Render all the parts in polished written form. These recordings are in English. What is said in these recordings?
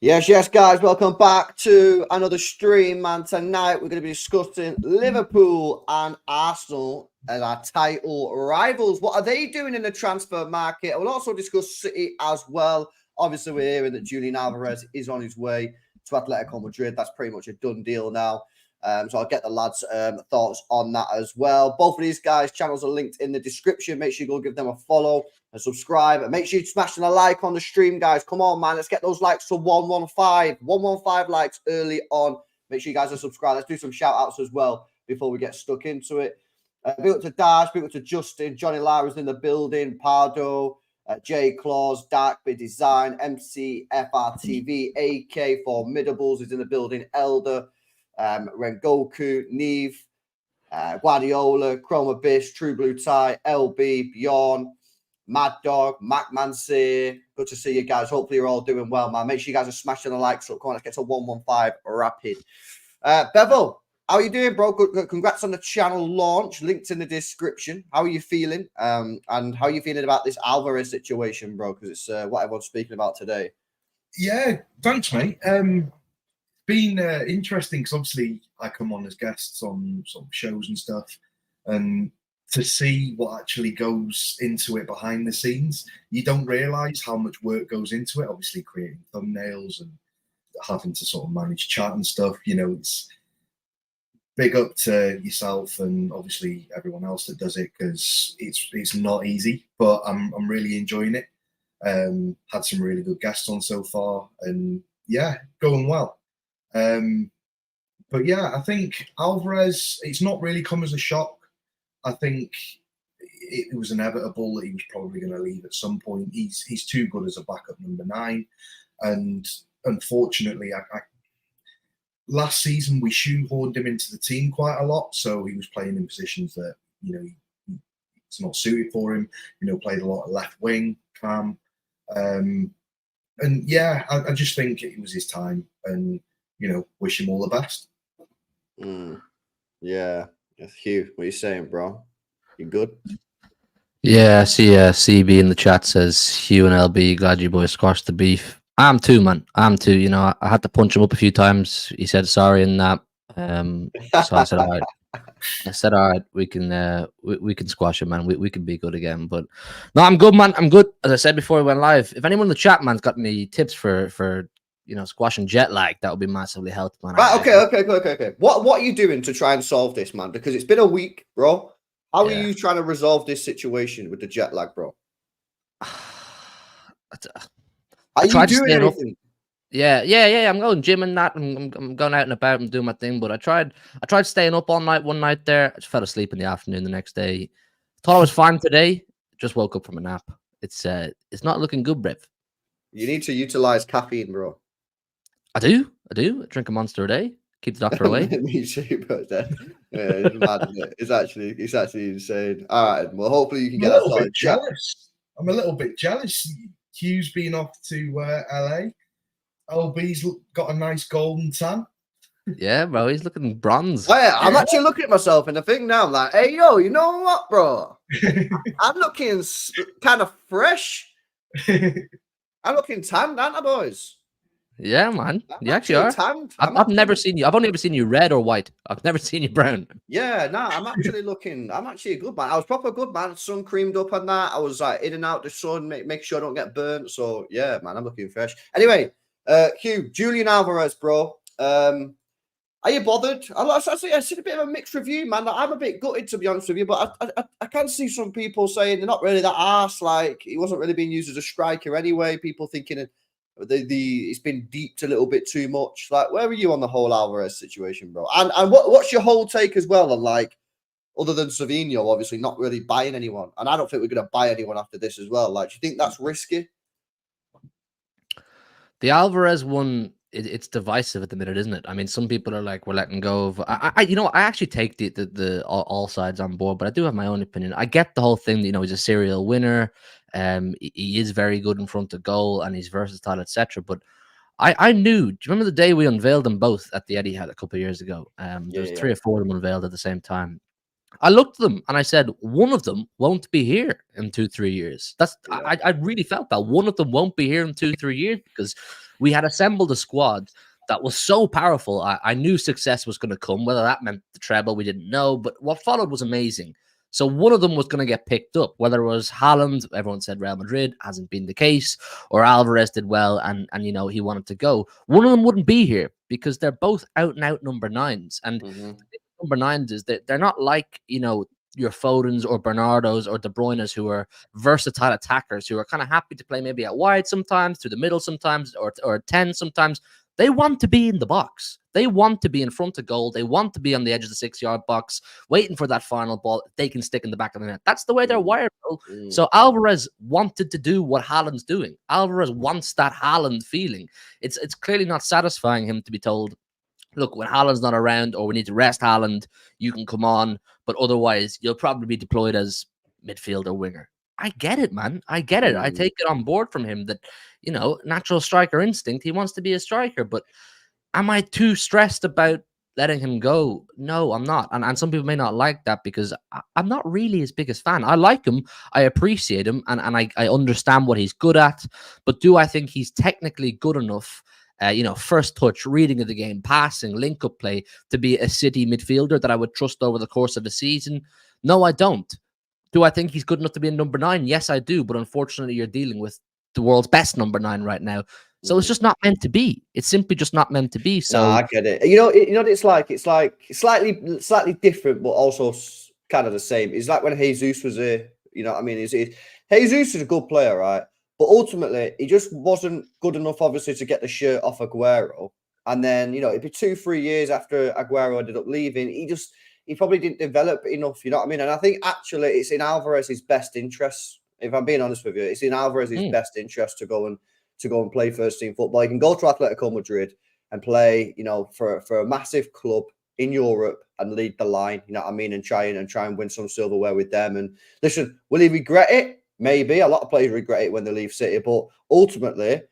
Yes, guys, welcome back to another stream, man. Tonight we're going to be discussing Liverpool and Arsenal as our title rivals. What are they doing in the transfer market? We'll also discuss City as well. Obviously, we're hearing that Julian Alvarez is on his way to Atletico Madrid. That's pretty much a done deal now. So I'll get the lads' thoughts on that as well. Both of these guys' channels are linked in the description. Make sure you go give them a follow and subscribe. And make sure you smash a like on the stream, guys. Come on, man. Let's get those likes to 115. 115 likes early on. Make sure you guys are subscribed. Let's do some shout-outs as well before we get stuck into it. Big up to Dash, big up to Justin. Johnny Lara's in the building. Pardo, J Claus, Dark Bit Design, MCFRTV, AK Formidables is in the building. Elder, Rengoku, Neve, Guardiola, Chrome Abyss, True Blue Tie, LB, Bjorn, Mad Dog, Mac Mansir. Good to see you guys. Hopefully you're all doing well, man. Make sure you guys are smashing the likes up. Come on, let's get to 115 rapid. Bevel, how are you doing, bro? Good. Congrats on the channel launch. Linked in the description. How are you feeling? And how are you feeling about this Alvarez situation, bro? Because it's what everyone's speaking about today. Yeah, thanks, mate. Been interesting because obviously I come on as guests on sort of shows and stuff, and to see what actually goes into it behind the scenes, you don't realise how much work goes into it. Obviously, creating thumbnails and having to sort of manage chat and stuff. You know, it's big up to yourself and obviously everyone else that does it because it's not easy, but I'm really enjoying it. Had some really good guests on so far, and yeah, going well. But yeah, I think Alvarez, it's not really come as a shock. I think it was inevitable that he was probably going to leave at some point. He's too good as a backup number 9, and unfortunately, last season we shoehorned him into the team quite a lot, so he was playing in positions that it's not suited for him. Played a lot of left wing, cam, and yeah, I just think it was his time, and wish him all the best. Yeah. Hugh, what are you saying, bro? You good? Yeah, I see CB in the chat says, Hugh and LB, glad you boys squashed the beef. I'm too, man. I'm too. I had to punch him up a few times. He said sorry and that. So I said, all right. All right, we can squash him, man. We can be good again. But no, I'm good, man. I'm good. As I said before we went live, if anyone in the chat, man's got any tips for squashing jet lag, that would be massively helpful, man. Right, okay. What are you doing to try and solve this, man? Because it's been a week, bro. How are you trying to resolve this situation with the jet lag, bro? Are you doing anything? Yeah. I'm going gym and that. I'm going out and about and doing my thing. But I tried staying up all night one night there. I just fell asleep in the afternoon the next day. Thought I was fine today. Just woke up from a nap. It's not looking good, Brev. You need to utilize caffeine, bro. I do. I drink a Monster a day. Keep the doctor away. Me too, but it's mad, isn't it? It's actually insane. All right, well, hopefully you can get that started. Jealous. I'm a little bit jealous. Hugh's been off to LA. LB's got a nice golden tan. Yeah, bro, he's looking bronze. Oh, yeah, I'm actually looking at myself in the thing now. I'm like, hey, yo, you know what, bro? I'm looking kind of fresh. I'm looking tanned, aren't I, boys? Yeah, man. You actually are. Tanned. I've never seen you. I've only ever seen you red or white. I've never seen you brown. Yeah, I'm actually looking. I'm actually a good man. I was proper good, man. Sun creamed up on that. I was like in and out the sun, make sure I don't get burnt. So yeah, man, I'm looking fresh. Anyway, Hugh, Julian Alvarez, bro. Are you bothered? I see a bit of a mixed review, man. I'm a bit gutted, to be honest with you, but I can see some people saying they're not really that arse. Like, he wasn't really being used as a striker anyway. People thinking it's been deeped a little bit too much. Like, where are you on the whole Alvarez situation, bro? And what's your whole take as well on, like, other than Savinho, obviously not really buying anyone, and I don't think we're going to buy anyone after this as well. Like, do you think that's risky? The Alvarez one, it's divisive at the minute, isn't it? I mean, some people are like, we're letting go of. I actually take the all sides on board, but I do have my own opinion. I get the whole thing. He's a serial winner. He is very good in front of goal, and he's versatile, etc. But I knew. Do you remember the day we unveiled them both at the Etihad a couple of years ago? There was 3 or 4 of them unveiled at the same time. I looked at them and I said, one of them won't be here in 2-3 years. I really felt that one of them won't be here in 2-3 years because we had assembled a squad that was so powerful. I knew success was going to come. Whether that meant the treble, we didn't know. But what followed was amazing. So one of them was going to get picked up. Whether it was Haaland, everyone said Real Madrid, hasn't been the case, or Alvarez did well and he wanted to go. One of them wouldn't be here because they're both out and out number 9s. And number 9s is that they're not like, your Fodens or Bernardos or De Bruynes who are versatile attackers who are kind of happy to play maybe out wide sometimes, through the middle sometimes, or 10 sometimes. They want to be in the box. They want to be in front of goal. They want to be on the edge of the 6-yard box, waiting for that final ball they can stick in the back of the net. That's the way they're wired, bro. So Alvarez wanted to do what Haaland's doing. Alvarez wants that Haaland feeling. It's clearly not satisfying him to be told, look, when Haaland's not around or we need to rest Haaland, you can come on, but otherwise you'll probably be deployed as midfield or winger. I get it, man. I get it. I take it on board from him that, natural striker instinct, he wants to be a striker, but am I too stressed about letting him go? No, I'm not. And some people may not like that because I'm not really his biggest fan. I like him. I appreciate him. And I understand what he's good at. But do I think he's technically good enough, first touch, reading of the game, passing, link-up play, to be a City midfielder that I would trust over the course of the season? No, I don't. Do I think he's good enough to be in number 9? Yes, I do. But unfortunately, you're dealing with the world's best number 9 right now. So it's just not meant to be. It's simply just not meant to be. So I get it. It's like slightly different, but also kind of the same. It's like when Jesus was here. Jesus is a good player, right? But ultimately, he just wasn't good enough, obviously, to get the shirt off Aguero. And then, it'd be 2-3 years after Aguero ended up leaving. He probably didn't develop enough, you know what I mean? And I think actually it's in Alvarez's best interest. If I'm being honest with you, it's in Alvarez's best interest to go and play first team football. He can go to Atletico Madrid and play, for a massive club in Europe and lead the line, you know what I mean, and try and win some silverware with them. And listen, will he regret it? Maybe. A lot of players regret it when they leave City, but ultimately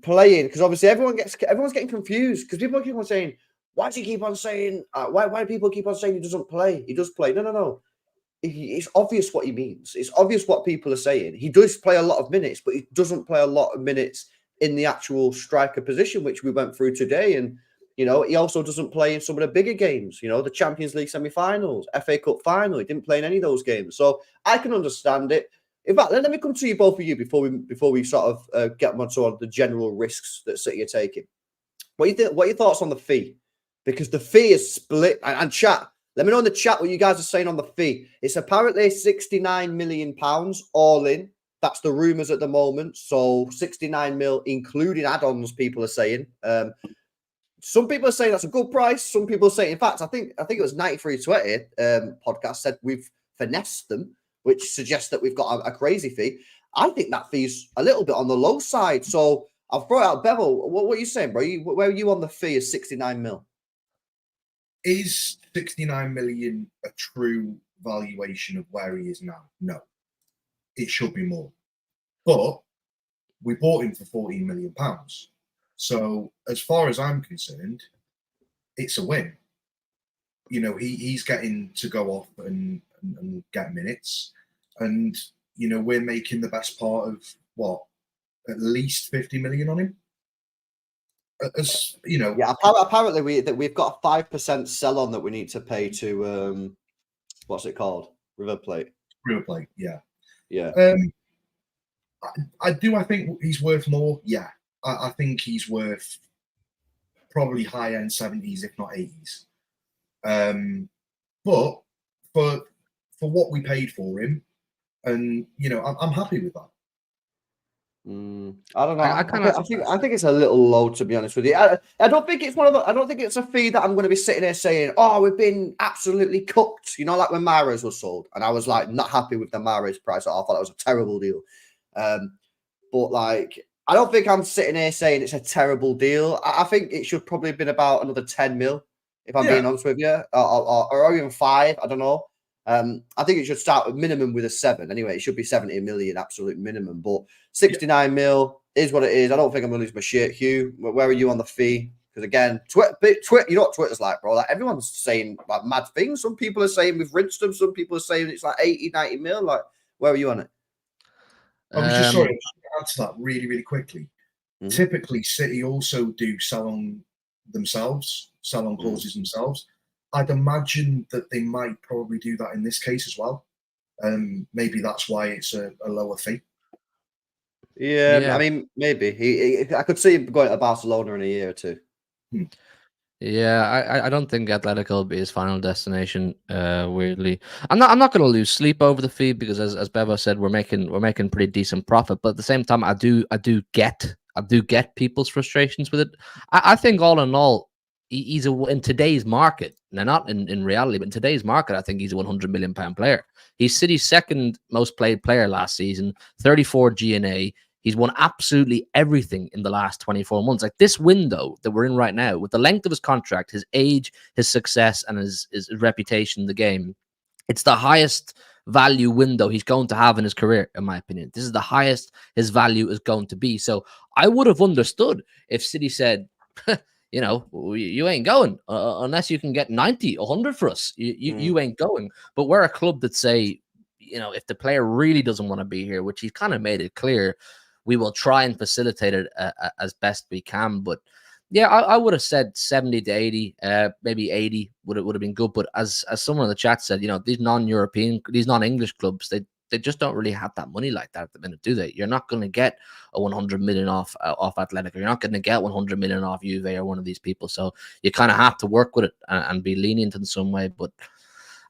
playing, because obviously everyone's getting confused because people keep on saying, why do you keep on saying why do people keep on saying he doesn't play? He does play. No. It's obvious what he means. It's obvious what people are saying. He does play a lot of minutes, but he doesn't play a lot of minutes in the actual striker position, which we went through today. And, he also doesn't play in some of the bigger games, the Champions League semi-finals, FA Cup final. He didn't play in any of those games. So I can understand it. In fact, let me come to you, both of you, before we sort of get onto the general risks that City are taking. What are your thoughts on the fee? Because the fee is split. And chat, let me know in the chat what you guys are saying on the fee. It's apparently £69 million all in. That's the rumours at the moment. So 69 mil, including add-ons, people are saying. Some people are saying that's a good price. Some people are saying, in fact, I think it was 9320 podcast said we've finessed them, which suggests that we've got a crazy fee. I think that fee's a little bit on the low side. So I'll throw it out. Bevel, what are you saying, bro? Where are you on the fee of 69 mil? Is 69 million a true valuation of where he is now? No. It should be more. But we bought him for £14 million. So as far as I'm concerned, it's a win. He's getting to go off and get minutes. And, we're making the best part of, at least 50 million on him? Yeah, apparently we've got a 5% sell on that we need to pay to what's it called? River Plate, yeah. I think he's worth more. Yeah, I think he's worth probably high end 70s, if not 80s. But for what we paid for him, and I'm happy with that. I don't know. I think it's a little low, to be honest with you. I don't think it's I don't think it's a fee that I'm going to be sitting there saying, "Oh, we've been absolutely cooked." Like when Mahrez was sold, and I was like not happy with the Mahrez price. I thought that was a terrible deal. But like, I don't think I'm sitting here saying it's a terrible deal. I think it should probably have been about another 10 mil, if I'm being honest with you, or even 5. I don't know. I think it should start with minimum with a 7. Anyway, it should be 70 million, absolute minimum. But 69 mil is what it is. I don't think I'm going to lose my shit. Hugh, where are you on the fee? Because again, Twitter, you know what Twitter's like, bro? Like everyone's saying like mad things. Some people are saying we've rinsed them. Some people are saying it's like 80, 90 mil. Like, where are you on it? I was just sorry to answer that really, really quickly. Mhm. Typically, City also do sell-on clauses themselves. I'd imagine that they might probably do that in this case as well. Maybe that's why it's a lower fee. Yeah, I mean, maybe I could see him going to Barcelona in a year or two. Yeah, I don't think Atletico will be his final destination. Weirdly, I'm not going to lose sleep over the fee because, as Bevo said, we're making pretty decent profit. But at the same time, I do get people's frustrations with it. I think all in all, he's in today's market. Now, not in reality, but in today's market, I think he's a 100 million pound player. He's City's second most played player last season, 34 GNA. He's won absolutely everything in the last 24 months. Like this window that we're in right now, with the length of his contract, his age, his success, and his reputation in the game, it's the highest value window he's going to have in his career, in my opinion. This is the highest his value is going to be. So I would have understood if City said, you know, you ain't going unless you can get 90, 100 for us. You ain't going. But we're a club that say, you know, if the player really doesn't want to be here, which he's kind of made it clear, we will try and facilitate it as best we can. But yeah, I would have said 70 to 80, maybe 80 would have been good. But as someone in the chat said, you know, these non-European, these non-English clubs, they just don't really have that money like that at the minute, do they? You're not going to get a 100 million off Atletico. You're not going to get 100 million off Juve or one of these people. So you kind of have to work with it and be lenient in some way. But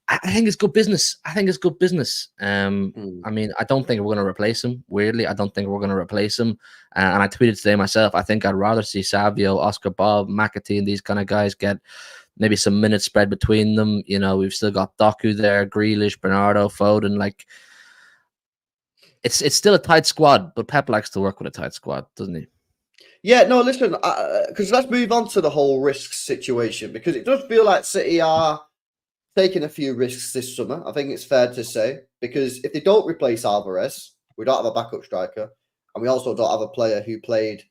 I think it's good business. I mean, I don't think we're going to replace him. Weirdly, I don't think we're going to replace him. And I tweeted today myself, I think I'd rather see Savio, Oscar Bob, McAtee, and these kind of guys get maybe some minutes spread between them. You know, we've still got Doku there, Grealish, Bernardo, Foden. Like, it's still a tight squad, but Pep likes to work with a tight squad, doesn't he? Yeah, no, listen, because let's move on to the whole risks situation, because it does feel like City are taking a few risks this summer. I think it's fair to say, because if they don't replace Alvarez, we don't have a backup striker, and we also don't have a player who played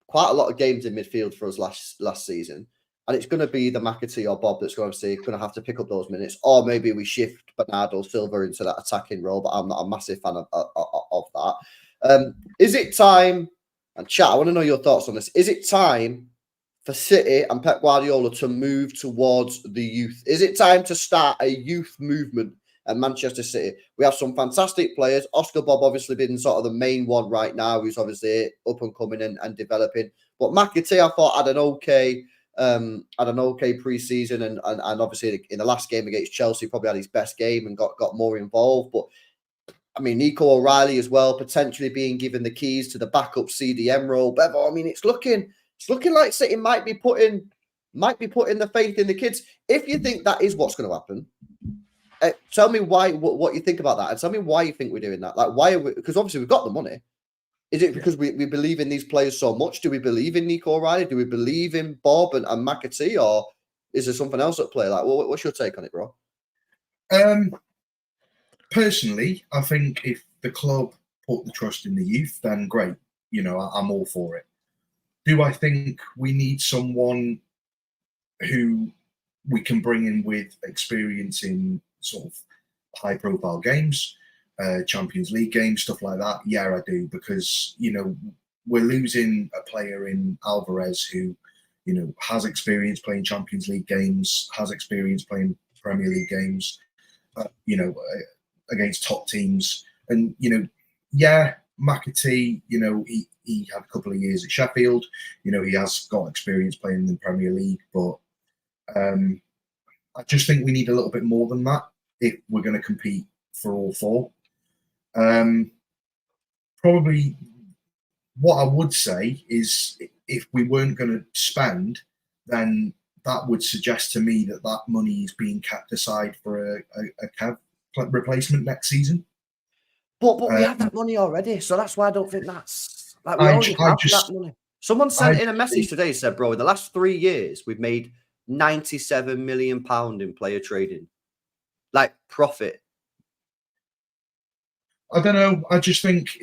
quite a lot of games in midfield for us last season. And it's going to be the McAtee or Bob that's going to have to pick up those minutes, or maybe we shift Bernardo Silva into that attacking role. But I'm not a massive fan of that. Is it time? And chat, I want to know your thoughts on this. Is it time for City and Pep Guardiola to move towards the youth? Is it time to start a youth movement at Manchester City? We have some fantastic players. Oscar Bob obviously being sort of the main one right now, who's obviously up and coming and developing. But McAtee, I thought had an okay pre-season, and obviously in the last game against Chelsea probably had his best game and got more involved. But I mean, Nico O'Reilly as well, potentially being given the keys to the backup CDM role. Bevo, I mean, it's looking like City might be putting the faith in the kids. If you think that is what's going to happen, tell me why, what you think about that, and tell me why you think we're doing that. Like, why are we? Because obviously we've got the money. Is it because we believe in these players so much? Do we believe in Nico O'Reilly? Do we believe in Bob and McAtee, or is there something else at play? Like, what's your take on it, bro? Personally, I think if the club put the trust in the youth, then great. You know, I'm all for it. Do I think we need someone who we can bring in with experience in sort of high-profile games, Champions League games, stuff like that? Yeah, I do, because, you know, we're losing a player in Alvarez who, you know, has experience playing Champions League games, has experience playing Premier League games, you know, against top teams. And, you know, yeah, McAtee, you know, he had a couple of years at Sheffield. You know, he has got experience playing in the Premier League, but I just think we need a little bit more than that if we're going to compete for all four. Probably what I would say is if we weren't going to spend, then that would suggest to me that money is being kept aside for a Kev replacement next season. But we have that money already, so that's why I don't think that's like we already have that money. Someone sent in a message today, said, "Bro, in the last 3 years, we've made £97 million in player trading, like profit." I don't know. I just think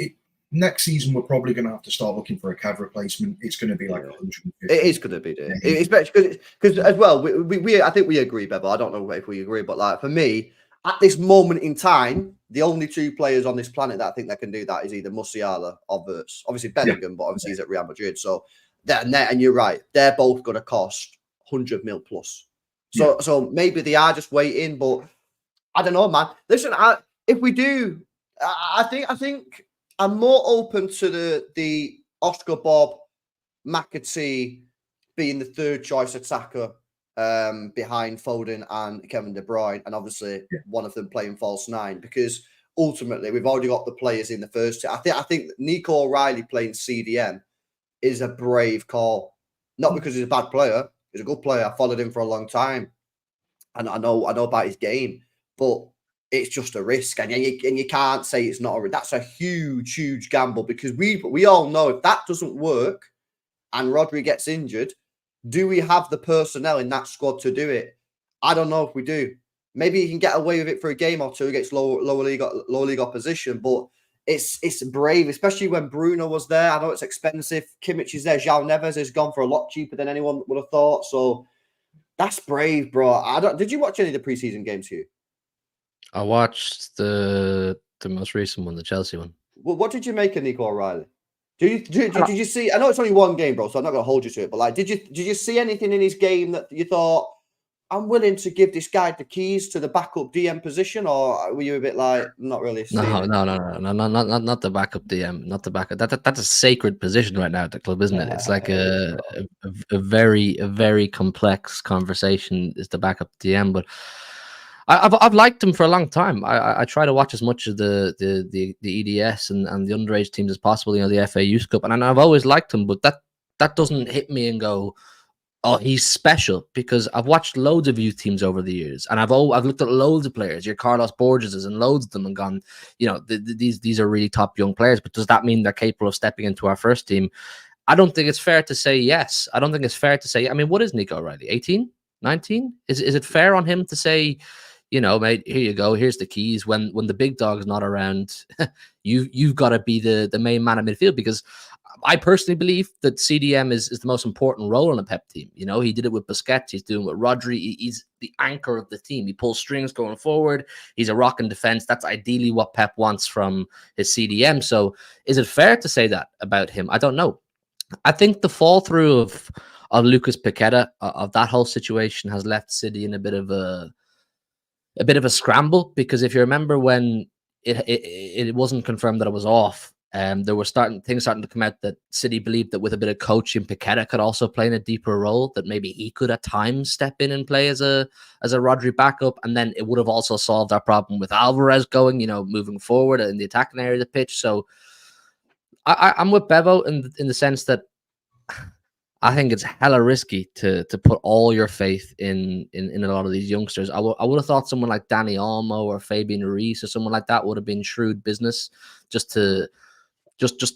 next season we're probably going to have to start looking for a CAD replacement. It's going to be like 150. It is going to be, dude. Especially because as well, we I think we agree, Bevo. I don't know if we agree, but like for me, at this moment in time, the only two players on this planet that I think that can do that is either Musiala or Wirtz. Obviously Bellingham, but obviously he's at Real Madrid. So and you're right, they're both going to cost 100 mil plus. So maybe they are just waiting, but I don't know, man. Listen, if we do, I think I'm more open to the Oscar Bob McAtee being the third choice attacker behind Foden and Kevin De Bruyne, and obviously one of them playing false nine, because ultimately we've already got the players in the first. I think Nico O'Reilly playing CDM is a brave call, not because he's a bad player. He's a good player. I followed him for a long time, and I know about his game, but it's just a risk, and you can't say it's not a. That's a huge gamble, because we all know if that doesn't work, and Rodri gets injured, do we have the personnel in that squad to do it? I don't know if we do. Maybe you can get away with it for a game or two against lower league opposition, but it's brave, especially when Bruno was there. I know it's expensive. Kimmich is there. João Neves has gone for a lot cheaper than anyone would have thought. So that's brave, bro. Did you watch any of the preseason games, Hugh? I watched the most recent one, the Chelsea one. Well, what did you make of Nico O'Reilly? Did you see? I know it's only one game, bro, so I'm not going to hold you to it. But like, did you see anything in his game that you thought, I'm willing to give this guy the keys to the backup DM position, or were you a bit like, not really? No, not the backup DM, not the backup. That's a sacred position right now at the club, isn't it? It's like a very complex conversation. Is the backup DM, but I've liked him for a long time. I try to watch as much of the EDS and the underage teams as possible. You know, the FA Youth Cup, and I've always liked him. But that doesn't hit me and go, oh, he's special, because I've watched loads of youth teams over the years, and I've looked at loads of players. Your Carlos Borges's and loads of them, and gone, you know, these are really top young players. But does that mean they're capable of stepping into our first team? I don't think it's fair to say yes. I don't think it's fair to say. I mean, what is Nico O'Reilly? 18, 19? Is it fair on him to say, you know, mate, here you go, here's the keys. When the big dog's not around, you've got to be the main man in midfield? Because I personally believe that CDM is the most important role in a Pep team. You know, he did it with Busquets, he's doing it with Rodri. He's the anchor of the team. He pulls strings going forward. He's a rock in defense. That's ideally what Pep wants from his CDM. So is it fair to say that about him? I don't know. I think the fall through of Lucas Paqueta, of that whole situation, has left City in a bit of a scramble, because if you remember when it wasn't confirmed that it was off, there were things starting to come out that City believed that with a bit of coaching, Paqueta could also play in a deeper role, that maybe he could at times step in and play as a Rodri backup, and then it would have also solved our problem with Alvarez going, you know, moving forward in the attacking area of the pitch. So I'm with Bevo in the sense that I think it's hella risky to put all your faith in a lot of these youngsters. I would have thought someone like Dani Olmo or Fabian Ruiz or someone like that would have been shrewd business just to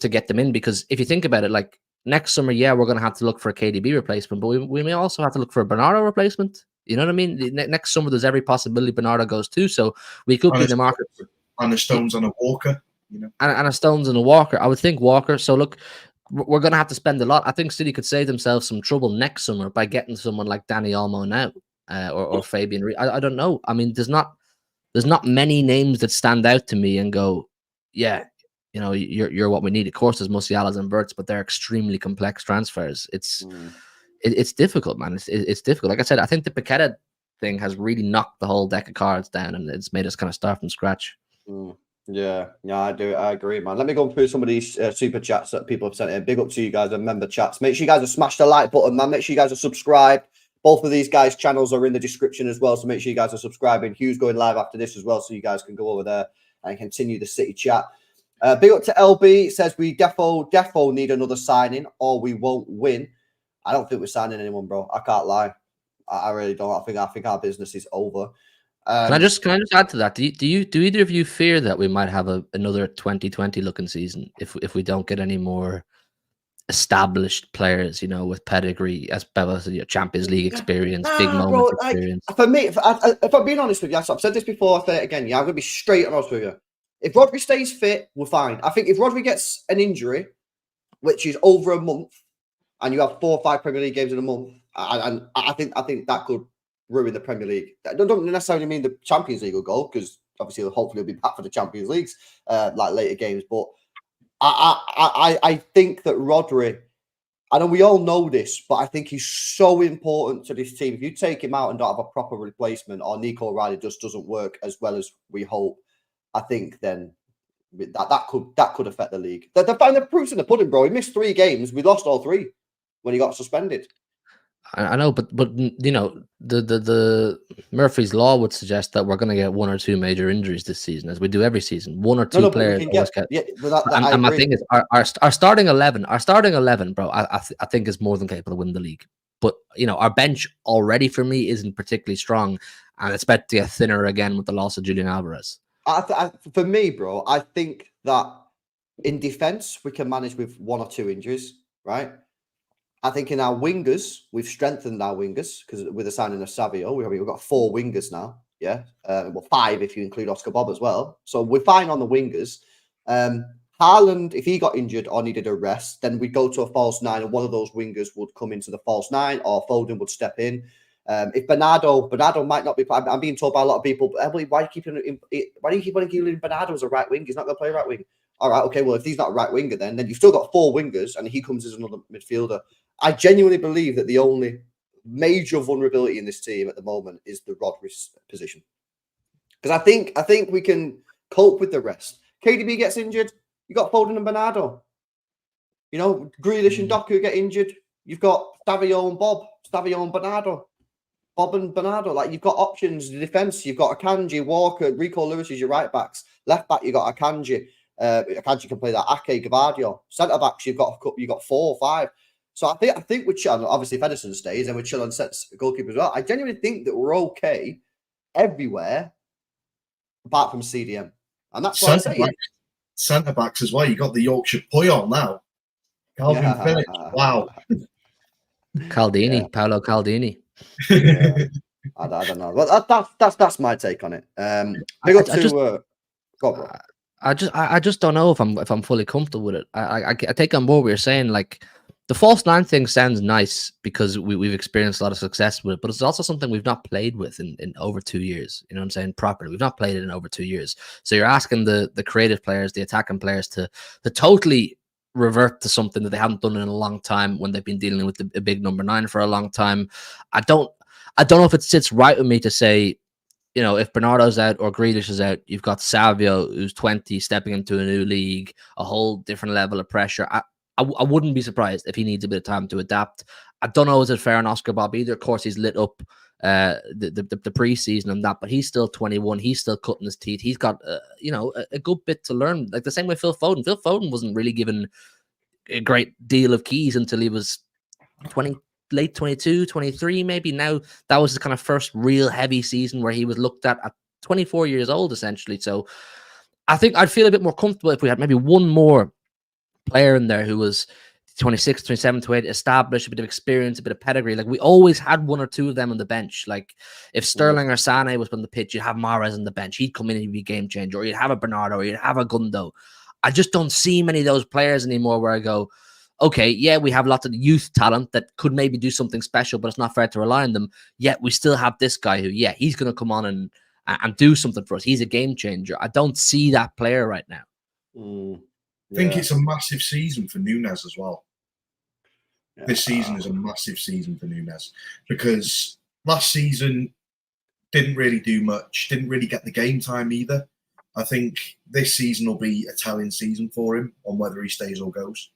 get them in. Because if you think about it, like next summer, yeah, we're going to have to look for a KDB replacement, but we may also have to look for a Bernardo replacement. You know what I mean? Next summer, there's every possibility Bernardo goes too. So we could be in the market. And a Stones on a Walker, you know. And a Stones and a Walker. I would think Walker. So look, we're going to have to spend a lot. I think City could save themselves some trouble next summer by getting someone like Dani Olmo now, or Fabian Ruiz. I don't know. I mean, there's not many names that stand out to me and go, yeah, you know, you're what we need. Of course, there's Musialas and Wirtz, but they're extremely complex transfers. It's difficult, man. It's difficult. Like I said, I think the Paqueta thing has really knocked the whole deck of cards down, and it's made us kind of start from scratch. Yeah, I do. I agree, man. Let me go through some of these super chats that people have sent in. Big up to you guys and member chats. Make sure you guys have smashed the like button, man. Make sure you guys are subscribed. Both of these guys' channels are in the description as well, so make sure you guys are subscribing. Hugh's going live after this as well, so you guys can go over there and continue the City chat. Big up to LB. It says we defo need another signing or we won't win. I don't think we're signing anyone, bro. I can't lie. I really don't. I think our business is over. Can I just add to that? Do either of you fear that we might have another 2020 looking season if we don't get any more established players, you know, with pedigree, as Bella said, Champions League experience, big moments experience? For me, if I'm being honest with you, I've said this before, I'll say it again. Yeah, I'm gonna be straight honest with you. If Rodri stays fit, we're fine. I think if Rodri gets an injury, which is over a month, and you have 4 or 5 Premier League games in a month, and I think that could ruin the Premier League. That don't necessarily mean the Champions League will go, because obviously hopefully he'll be back for the Champions Leagues, like later games. But I think that Rodri, I know we all know this, but I think he's so important to this team. If you take him out and don't have a proper replacement, or Nico O'Reilly just doesn't work as well as we hope, I think then that could affect the league. The proof's in the pudding, bro. He missed 3 games. We lost all 3 when he got suspended. I know, but you know, the Murphy's Law would suggest that we're going to get 1 or 2 major injuries this season, as we do every season. 1 or 2 players always get. Yeah, but and my thing is, our starting 11, bro, I think is more than capable of winning the league. But you know, our bench already for me isn't particularly strong, and it's about to get thinner again with the loss of Julian Alvarez. For me, bro, I think that in defense we can manage with 1 or 2 injuries, right? I think in our wingers, we've strengthened our wingers, because with the signing of Savio, we've got 4 wingers now. Yeah. Well, 5 if you include Oscar Bob as well. So we're fine on the wingers. Haaland, if he got injured or needed a rest, then we'd go to a false 9, and one of those wingers would come into the false 9, or Foden would step in. If Bernardo might not be, I'm being told by a lot of people, Emily, why do you keep on giving Bernardo as a right wing? He's not going to play right wing. All right, okay. Well, if he's not a right winger, then you've still got 4 wingers, and he comes as another midfielder. I genuinely believe that the only major vulnerability in this team at the moment is the Rodri position, because I think we can cope with the rest. KDB gets injured, you got Foden and Bernardo. You know, Grealish and Doku get injured, you've got Savio and Bob, Savio and Bernardo. Bob and Bernardo, like, you've got options. The defense, you've got Akanji, Walker, Rico Lewis is your right backs. Left back, you got Akanji. Akanji can play that. Ake, Gavadio. Centre backs, you've got 4 or 5. So I think we're chilling. Obviously, if Edison stays, then we're chilling sets goalkeeper as well. I genuinely think that we're okay everywhere, apart from CDM, and that's what I'm saying. Centre backs as well. You got the Yorkshire Puyol now. Calvin Phillips. Wow. Caldini, Paolo Caldini. Yeah. I don't know. Well, that's my take on it. I just don't know if I'm fully comfortable with it. I take on board what you're saying. Like, the false 9 thing sounds nice because we've experienced a lot of success with it, but it's also something we've not played with in over 2 years. You know what I'm saying? Properly, we've not played it in over 2 years. So you're asking the creative players, the attacking players, to totally revert to something that they haven't done in a long time, when they've been dealing with a big number 9 for a long time. I don't know if it sits right with me to say, you know, if Bernardo's out or Grealish is out, you've got Savio, who's 20, stepping into a new league, a whole different level of pressure. I wouldn't be surprised if he needs a bit of time to adapt. I don't know, is it fair on Oscar Bob either? Of course, he's lit up the preseason and that, but he's still 21. He's still cutting his teeth. He's got a good bit to learn. Like the same way Phil Foden. Phil Foden wasn't really given a great deal of keys until he was 20. Late 22, 23, maybe. Now that was his kind of first real heavy season where he was looked at 24 years old, essentially. So I think I'd feel a bit more comfortable if we had maybe one more player in there who was 26, 27, 28, established, a bit of experience, a bit of pedigree. Like, we always had 1 or 2 of them on the bench. Like, if Sterling or Sané was on the pitch, you'd have Mahrez on the bench. He'd come in and he'd be a game changer. Or you'd have a Bernardo, or you'd have a Gundo. I just don't see many of those players anymore where I go, okay, yeah, we have lots of youth talent that could maybe do something special, but it's not fair to rely on them. Yet we still have this guy who, yeah, he's going to come on and do something for us. He's a game changer. I don't see that player right now. I think it's a massive season for Núñez as well. Yeah. This season is a massive season for Núñez, because last season didn't really do much, didn't really get the game time either. I think this season will be a telling season for him on whether he stays or goes.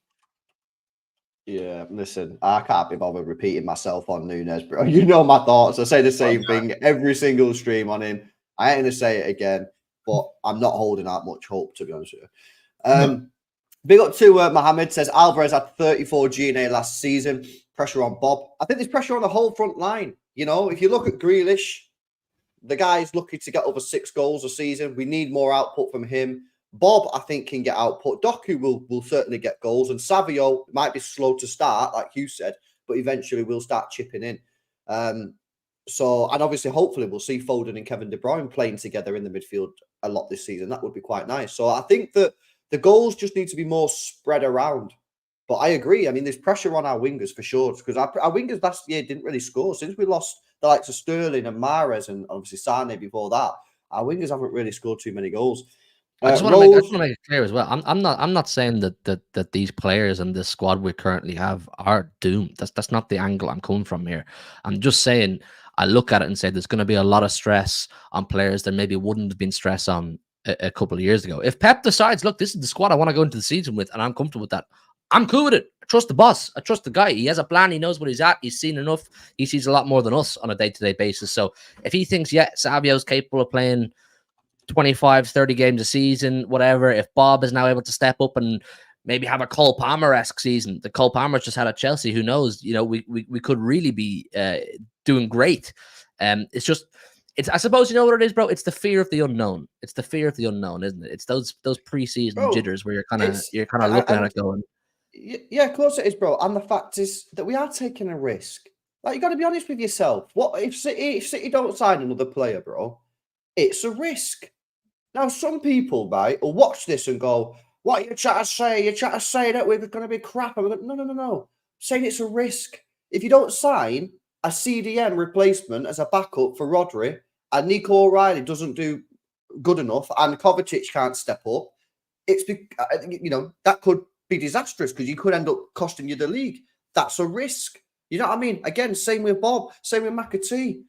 Yeah, listen, I can't be bothered repeating myself on Núñez, bro. You know my thoughts. I say the same thing every single stream on him. I ain't going to say it again, but I'm not holding out much hope, to be honest with you. Big up to Mohammed, says Alvarez had 34 GNA last season. Pressure on Bob. I think there's pressure on the whole front line. You know, if you look at Grealish, the guy's lucky to get over 6 goals a season. We need more output from him. Bob, I think, can get output. Doku will certainly get goals. And Savio might be slow to start, like you said, but eventually will start chipping in. So, and obviously, hopefully, we'll see Foden and Kevin De Bruyne playing together in the midfield a lot this season. That would be quite nice. So, I think that the goals just need to be more spread around. But I agree. I mean, there's pressure on our wingers for sure, because our wingers last year didn't really score. Since we lost the likes of Sterling and Mahrez and obviously Sane before that, our wingers haven't really scored too many goals. I just want to make it clear as well. I'm not saying that these players and this squad we currently have are doomed. That's not the angle I'm coming from here. I'm just saying I look at it and say there's going to be a lot of stress on players that maybe wouldn't have been stress on a couple of years ago. If Pep decides, look, this is the squad I want to go into the season with, and I'm comfortable with that, I'm cool with it. I trust the boss. I trust the guy. He has a plan. He knows what he's at. He's seen enough. He sees a lot more than us on a day-to-day basis. So if he thinks, yeah, Savio's capable of playing 25, 30 games a season, whatever. If Bob is now able to step up and maybe have a Cole Palmer-esque season, the Cole Palmer's just had at Chelsea, who knows? You know, we could really be doing great. It's I suppose, you know what it is, bro? It's the fear of the unknown. It's the fear of the unknown, isn't it? It's those preseason jitters where you're kind of looking at it going, yeah, of course it is, bro. And the fact is that we are taking a risk. Like, you got to be honest with yourself. What if City don't sign another player, bro? It's a risk. Now, some people, right, will watch this and go, what are you trying to say? You're trying to say that we're going to be crap. I'm going, no. I'm saying it's a risk. If you don't sign a CDM replacement as a backup for Rodri, and Nico O'Reilly doesn't do good enough, and Kovacic can't step up, that could be disastrous because you could end up costing you the league. That's a risk. You know what I mean? Again, same with Bob, same with McAtee.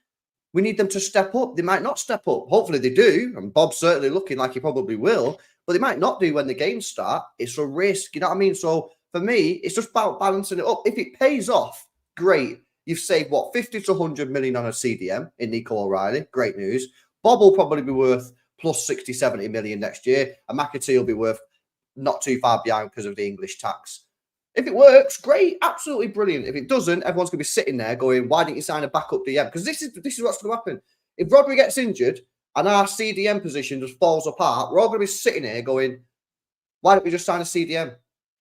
We need them to step up. They might not step up. Hopefully they do. And Bob's certainly looking like he probably will. But they might not do when the games start. It's a risk. You know what I mean? So for me, it's just about balancing it up. If it pays off, great. You've saved, 50 to 100 million on a CDM in Nico O'Reilly. Great news. Bob will probably be worth plus 60, 70 million next year. And McAtee will be worth not too far behind because of the English tax. If it works, great, absolutely brilliant. If it doesn't, everyone's going to be sitting there going, why didn't you sign a backup DM? Because this is what's going to happen. If Rodri gets injured and our CDM position just falls apart, we're all going to be sitting here going, why don't we just sign a CDM?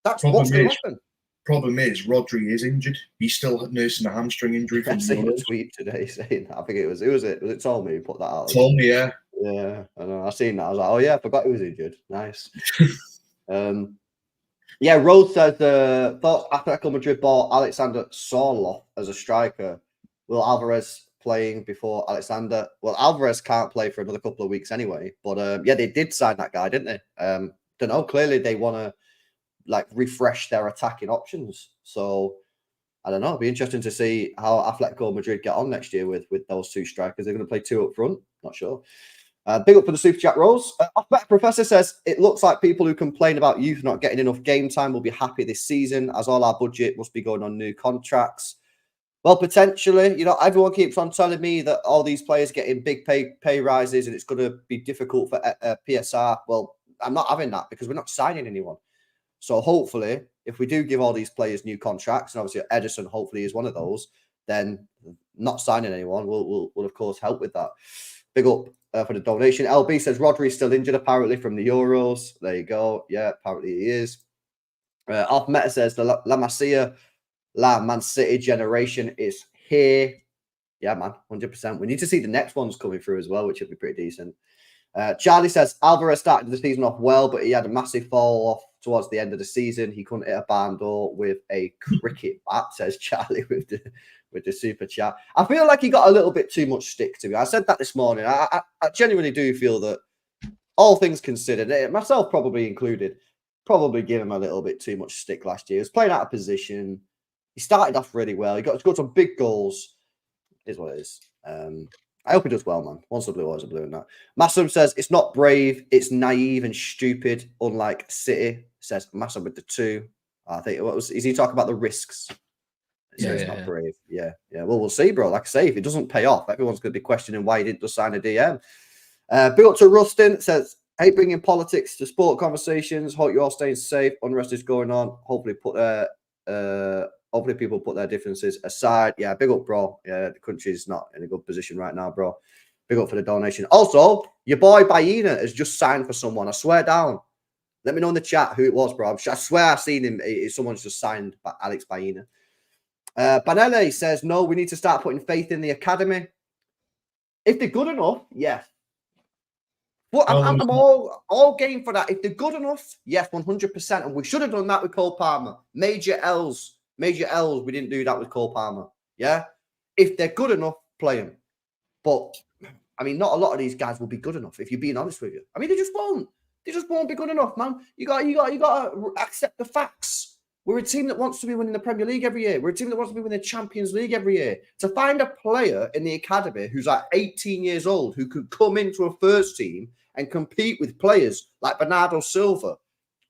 That's what's going to happen. Problem is, Rodri is injured. He's still nursing a hamstring injury. I seen a tweet today saying that. I think was it Tommy who put that out? Tommy, yeah. Yeah, I know. I seen that. I was like, oh yeah, I forgot he was injured. Nice. Yeah, Rose says, thoughts Atletico Madrid bought Alexander Sorloth as a striker. Will Alvarez playing before Alexander? Well, Alvarez can't play for another couple of weeks anyway. But yeah, they did sign that guy, didn't they? Don't know. Clearly, they want to refresh their attacking options. So I don't know. It'll be interesting to see how Atletico Madrid get on next year with those two strikers. They're going to play two up front. Not sure. Big up for the super chat, Rose. Off-back Professor says, it looks like people who complain about youth not getting enough game time will be happy this season, as all our budget must be going on new contracts. Well, potentially, everyone keeps on telling me that all these players getting big pay rises and it's going to be difficult for PSR. Well, I'm not having that because we're not signing anyone. So hopefully, if we do give all these players new contracts, and obviously Edison hopefully is one of those, then not signing anyone will of course help with that. Big up for the donation. LB says Rodri is still injured apparently from the Euros. There you go. Yeah, apparently he is. Off Meta says the La Masia, La Man City generation is here. Yeah, man, 100%. We need to see the next ones coming through as well, which would be pretty decent. Charlie says Alvarez started the season off well, but he had a massive fall off towards the end of the season. He couldn't hit a barn door with a cricket bat, says Charlie with the super chat. I feel like he got a little bit too much stick to me. I said that this morning. I genuinely do feel that, all things considered, myself probably included, probably gave him a little bit too much stick last year. He was playing out of position. He started off really well. He got some big goals. It is what it is. I hope he does well, man. Once a blue, always a blue in that. Massam says, it's not brave, it's naive and stupid, unlike City. Says Massam with the 2. I think, is he talking about the risks? It's not brave. Yeah. Well, we'll see, bro. Like I say, if it doesn't pay off, everyone's going to be questioning why he didn't just sign a DM. Big up to Rustin. Says, hate bringing politics to sport conversations. Hope you're all staying safe. Unrest is going on. Hopefully people put their differences aside. Yeah, big up, bro. Yeah, the country's not in a good position right now, bro. Big up for the donation. Also, your boy Baina has just signed for someone. I swear down. Let me know in the chat who it was, bro. I swear I've seen him. Someone's just signed by Alex Baina. Banele says, no, we need to start putting faith in the academy. If they're good enough, yes. But Well, I'm all game for that. If they're good enough, yes, 100%. And we should have done that with Cole Palmer. Major L's. We didn't do that with Cole Palmer. Yeah? If they're good enough, play them. But, I mean, not a lot of these guys will be good enough, if you're being honest with you. I mean, they just won't. They just won't be good enough, man. You got to accept the facts. We're a team that wants to be winning the Premier League every year. We're a team that wants to be winning the Champions League every year. To find a player in the academy who's like 18 years old who could come into a first team and compete with players like Bernardo Silva,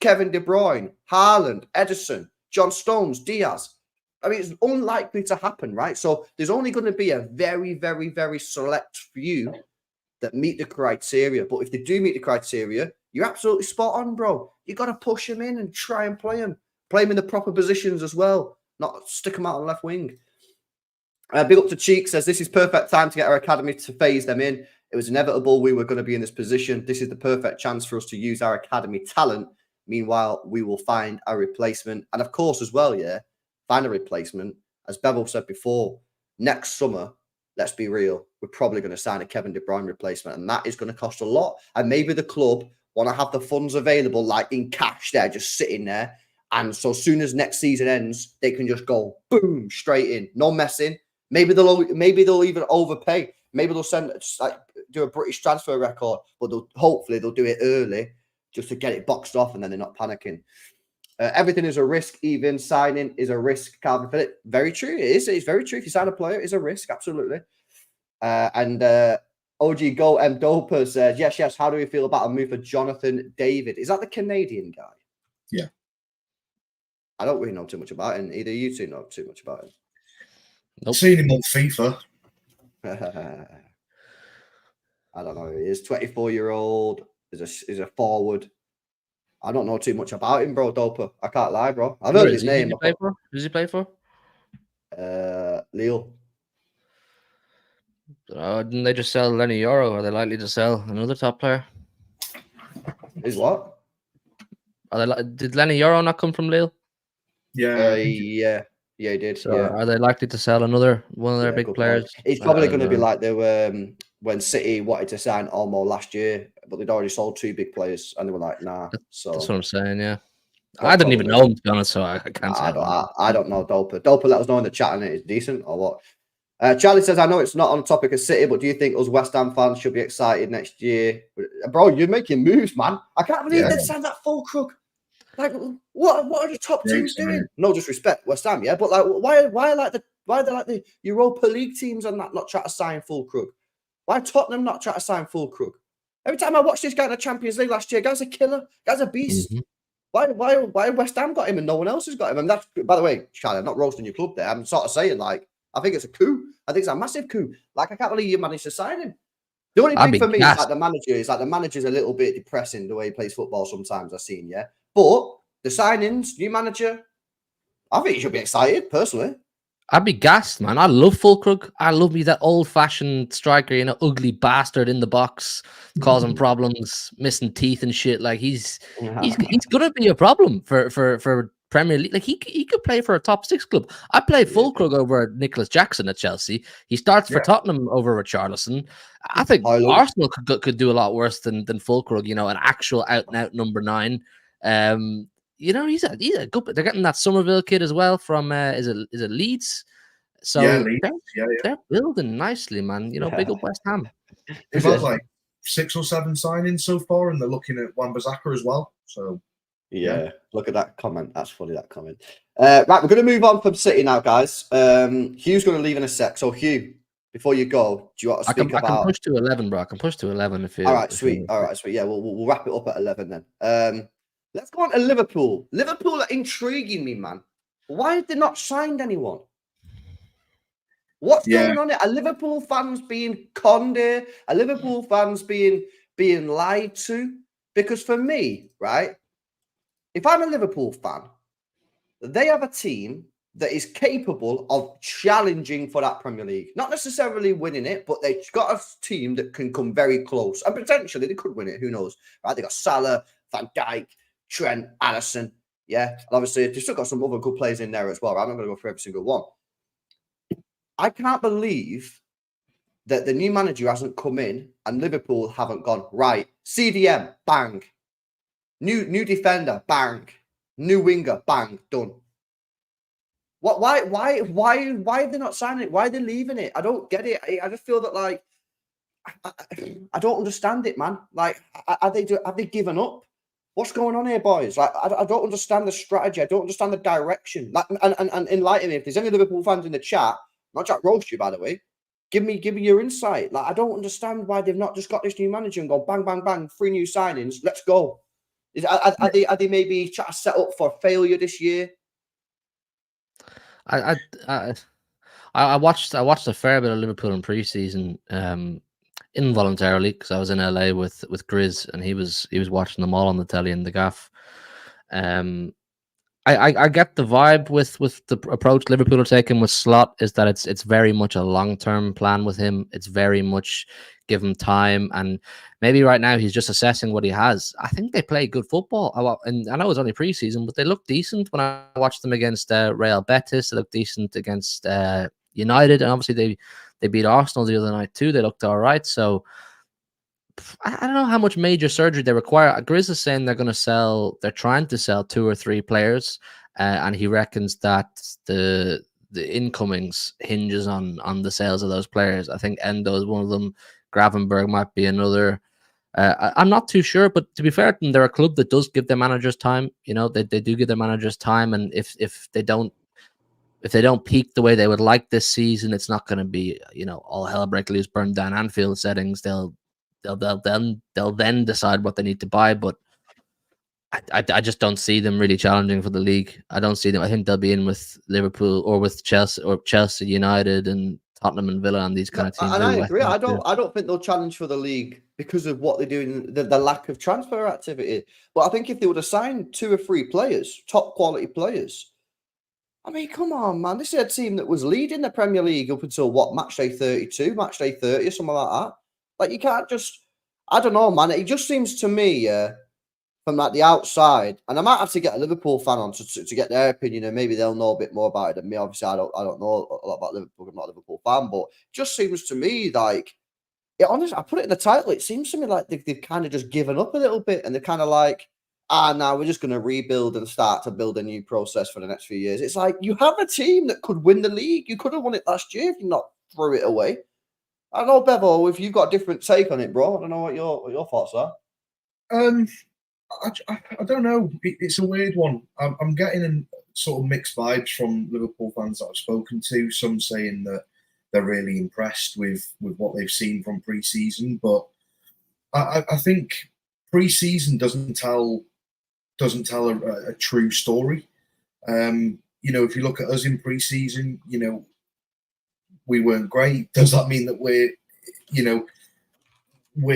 Kevin De Bruyne, Haaland, Edison, John Stones, Diaz. I mean, it's unlikely to happen, right? So there's only going to be a very, very, very select few that meet the criteria. But if they do meet the criteria, you're absolutely spot on, bro. You got to push them in and try and play them. Play them in the proper positions as well, not stick them out on left wing. Big up to Cheek says, this is perfect time to get our academy to phase them in. It was inevitable we were going to be in this position. This is the perfect chance for us to use our academy talent. Meanwhile, we will find a replacement. And of course, as well, yeah, find a replacement. As Bevel said before, next summer, let's be real, we're probably going to sign a Kevin De Bruyne replacement. And that is going to cost a lot. And maybe the club want to have the funds available, like in cash there, just sitting there. And so as soon as next season ends, they can just go boom straight in, no messing. Maybe they'll even overpay. Maybe they'll do a British transfer record, but hopefully they'll do it early just to get it boxed off, and then they're not panicking. Everything is a risk. Even signing is a risk. Calvin Phillips, very true. It is. It's very true. If you sign a player, it's a risk. Absolutely. And OG Go M Doper says, yes. How do we feel about a move for Jonathan David? Is that the Canadian guy? Yeah. I don't really know too much about him. Either you two know too much about him. Nope. Seen him on FIFA. I don't know. He is 24-year-old. Is a forward. I don't know too much about him, bro. Doper. I can't lie, bro. I've heard his name. Who does he play for? Lille. Didn't they just sell Lenny Euro? Are they likely to sell another top player? Is what? Did Lenny Euro not come from Lille? Yeah. Yeah, he did. So yeah. are they likely to sell one of their big players? It's probably going to be like they were when City wanted to sign Olmo last year, but they'd already sold 2 big players, and they were like, nah. So that's what I'm saying. Yeah, I didn't even know him, to be honest, so I can't say. I don't know Doper. Doper, let us know in the chat, and it is decent or what. Charlie says, I know it's not on the topic of City, but do you think us West Ham fans should be excited next year? Bro, you're making moves, man. I can't believe they signed that full crook. Like, what are the top teams doing? No disrespect, West Ham, yeah, but like, why are they like the Europa League teams and that not try to sign full crook? Why Tottenham not try to sign full crook? Every time I watched this guy in the Champions League last year, guy's a killer, guy's a beast. Mm-hmm. Why West Ham got him and no one else has got him? And that's, by the way, Charlie, I'm not roasting your club there. I'm sort of saying, like, I think it's a coup. I think it's a massive coup. Like, I can't believe you managed to sign him. The only thing for me is like the manager's a little bit depressing the way he plays football sometimes, I've seen, yeah. But the signings, new manager, I think you should be excited, personally. I'd be gassed, man. I love Fulkrug. I love me that old-fashioned striker, ugly bastard in the box, causing problems, missing teeth and shit. Like he's gonna be a problem for Premier League. Like he could play for a top 6 club. I played Fulkrug over Nicholas Jackson at Chelsea. He starts for Tottenham over Richarlison. I think Arsenal could do a lot worse than Fulkrug. An actual out-and-out number 9. He's a good. They're getting that Somerville kid as well from is it Leeds? So they're building nicely, man. Big up West Ham. They've had like 6 or 7 signings so far, and they're looking at Wan-Bissaka as well. So look at that comment. That's funny, that comment. Right, we're going to move on from City now, guys. Hugh's going to leave in a sec. So Hugh, before you go, do you want to speak about? I can push to 11, bro. I can push to 11 if you. All right, sweet. Yeah, we'll wrap it up at 11 then. Let's go on to Liverpool. Liverpool are intriguing me, man. Why have they not signed anyone? What's going on here? Are Liverpool fans being conned here? Are Liverpool fans being lied to? Because for me, right, if I'm a Liverpool fan, they have a team that is capable of challenging for that Premier League. Not necessarily winning it, but they've got a team that can come very close. And potentially they could win it. Who knows? Right? They got Salah, Van Dijk, Trent, Alisson, and obviously they've still got some other good players in there as well. Right? I'm not going to go for every single one. I can't believe that the new manager hasn't come in and Liverpool haven't gone, right, CDM, bang. New defender, bang. New winger, bang, done. Why are they not signing it? Why are they leaving it? I don't get it. I just feel that, like, I don't understand it, man. Like, have they given up? What's going on here, boys? Like, I don't understand the strategy. I don't understand the direction. Like, and enlighten me if there's any Liverpool fans in the chat. Not Jack roast you, by the way. Give me your insight. Like, I don't understand why they've not just got this new manager and gone bang, bang, bang, 3 new signings. Let's go. Are they maybe trying to set up for failure this year? I watched a fair bit of Liverpool in pre-season, involuntarily, because I was in LA with Grizz, and he was watching them all on the telly in the gaff. I get the vibe with the approach Liverpool are taking with Slot, is that it's very much a long-term plan with him. It's very much give him time, and maybe right now he's just assessing what he has. I think they play good football, and I know it's only preseason, but they look decent when I watched them against Real Betis. They look decent against United, and obviously they beat Arsenal the other night too. They looked all right. So I don't know how much major surgery they require. Grizz is saying they're trying to sell 2 or 3 players, and he reckons that the incomings hinges on the sales of those players. I think Endo is one of them. Gravenberg might be another. I'm not too sure, but to be fair to them, they're a club that does give their managers time. You know, they do give their managers time, and if they don't peak the way they would like this season, it's not going to be, all hell break loose, burn down Anfield settings. They'll then decide what they need to buy, but I just don't see them really challenging for the league. I don't see them. I think they'll be in with Liverpool or with Chelsea, United, and Tottenham and Villa and these kind of teams. And I agree. I don't think they'll challenge for the league because of what they're doing, the lack of transfer activity. But I think if they would have signed 2 or 3 players, top quality players, I mean, come on, man. This is a team that was leading the Premier League up until match day 32, match day 30, or something like that. Like, you can't just, I don't know, man. It just seems to me, from like the outside, and I might have to get a Liverpool fan on to get their opinion, and maybe they'll know a bit more about it than me. Obviously, I don't know a lot about Liverpool. I'm not a Liverpool fan, but it just seems to me like, honestly, I put it in the title. It seems to me like they've kind of just given up a little bit, and they're kind of like, now we're just going to rebuild and start to build a new process for the next few years. It's like, you have a team that could win the league. You could have won it last year if you not threw it away. I don't know, Bevo, if you've got a different take on it, bro. I don't know what your thoughts are. I don't know. It's a weird one. I'm getting sort of mixed vibes from Liverpool fans that I've spoken to. Some saying that they're really impressed with what they've seen from pre-season, but I think pre-season doesn't tell a true story. If you look at us in pre-season, we weren't great. Does that mean that we're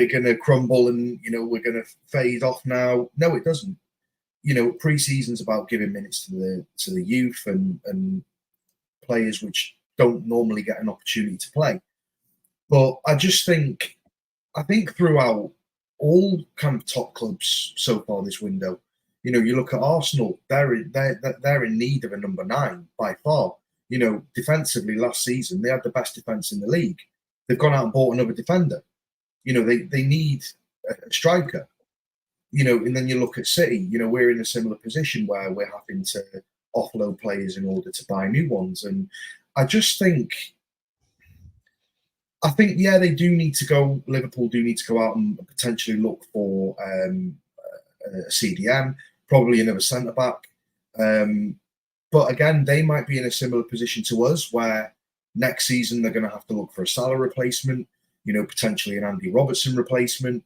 going to crumble and, we're going to fade off now? No, it doesn't. Pre-season's about giving minutes to the youth and players which don't normally get an opportunity to play. But I think throughout all kind of top clubs so far this window, you look at Arsenal, they're in need of a number 9 by far. Defensively last season, they had the best defense in the league. They've gone out and bought another defender. They need a striker. And then you look at City, we're in a similar position where we're having to offload players in order to buy new ones. And I think, yeah, they do need to go, Liverpool do need to go out and potentially look for a CDM, probably another centre-back. But again, they might be in a similar position to us where next season they're going to have to look for a Salah replacement, potentially an Andy Robertson replacement.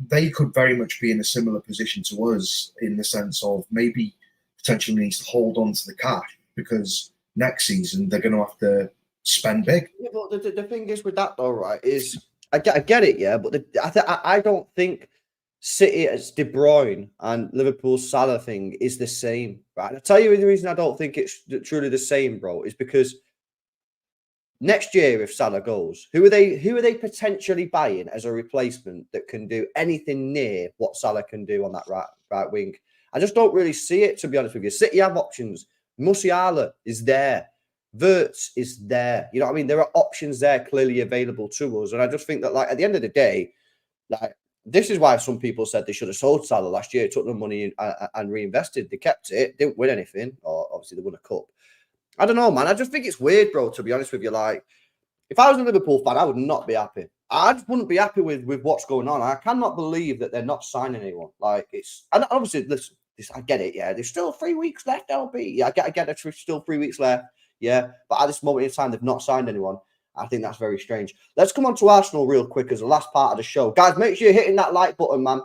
They could very much be in a similar position to us in the sense of maybe potentially needs to hold on to the cash because next season they're going to have to spend big. Yeah, but the thing is with that though, right, is I get it, yeah, but I don't think City as De Bruyne and Liverpool's Salah thing is the same, right? I'll tell you the reason I don't think it's truly the same, bro, is because next year, if Salah goes, who are they potentially buying as a replacement that can do anything near what Salah can do on that right wing? I just don't really see it, to be honest with you. City have options. Musiala is there. Wirtz is there. You know what I mean? There are options there clearly available to us. And I just think that, like, at the end of the day, like, this is why some people said they should have sold Salah last year, took the money and reinvested. They kept it, didn't win anything, or obviously they won a cup. I don't know, man. I just think it's weird, bro, to be honest with you. Like, if I was a Liverpool fan, I would not be happy. I just wouldn't be happy with what's going on. I cannot believe that they're not signing anyone. Like, it's, and obviously, listen, I get it, yeah. There's still 3 weeks left, LB. Yeah, I get there's still 3 weeks left, yeah. But at this moment in time, they've not signed anyone. I think that's very strange. Let's come on to Arsenal real quick as the last part of the show. Guys, make sure you're hitting that like button, man.